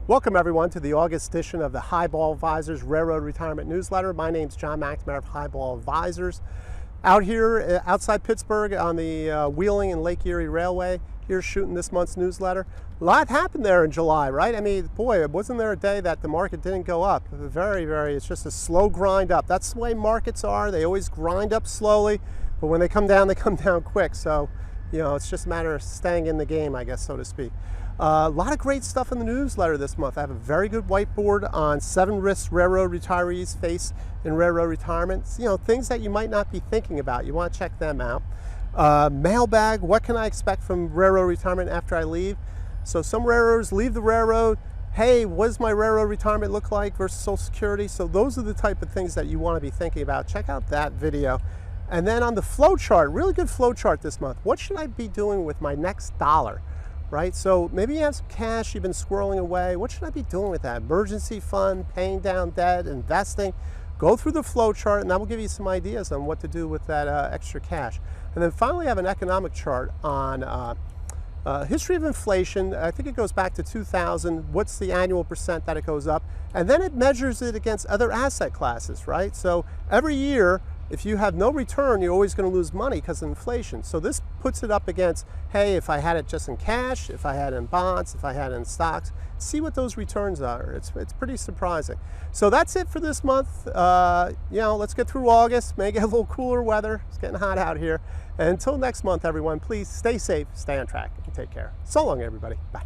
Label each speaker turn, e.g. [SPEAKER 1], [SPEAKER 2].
[SPEAKER 1] Welcome everyone to the August edition of the Highball Advisors Railroad Retirement Newsletter. My name is John McNamara of Highball Advisors. Out here outside Pittsburgh on the Wheeling and Lake Erie Railway, here shooting this month's newsletter. A lot happened there in July, right? I mean, boy, wasn't there a day that the market didn't go up? It's just a slow grind up. That's the way markets are. They always grind up slowly, but when they come down quick. So, you know, it's just a matter of staying in the game, I guess, so to speak. A lot of great stuff in the newsletter this month. I have a very good whiteboard on 7 risks railroad retirees face in railroad retirement. You know, things that you might not be thinking about. You want to check them out. Mailbag, what can I expect from railroad retirement after I leave? So some railroaders leave the railroad. Hey, what does my railroad retirement look like versus Social Security? So those are the type of things that you want to be thinking about. Check out that video. And then on the flow chart, really good flow chart this month. What should I be doing with my next dollar? Right? So maybe you have some cash you've been squirreling away. What should I be doing with that? Emergency fund, paying down debt, investing. Go through the flow chart and that will give you some ideas on what to do with that extra cash. And then finally I have an economic chart on history of inflation. I think it goes back to 2000. What's the annual percent that it goes up? And then it measures it against other asset classes, right? So every year, if you have no return, you're always going to lose money because of inflation. So this puts it up against, hey, if I had it just in cash, if I had it in bonds, if I had it in stocks, see what those returns are. It's pretty surprising. So that's it for this month. You know, let's get through August, may get a little cooler weather. It's getting hot out here. And until next month, everyone, please stay safe, stay on track, and take care. So long, everybody. Bye.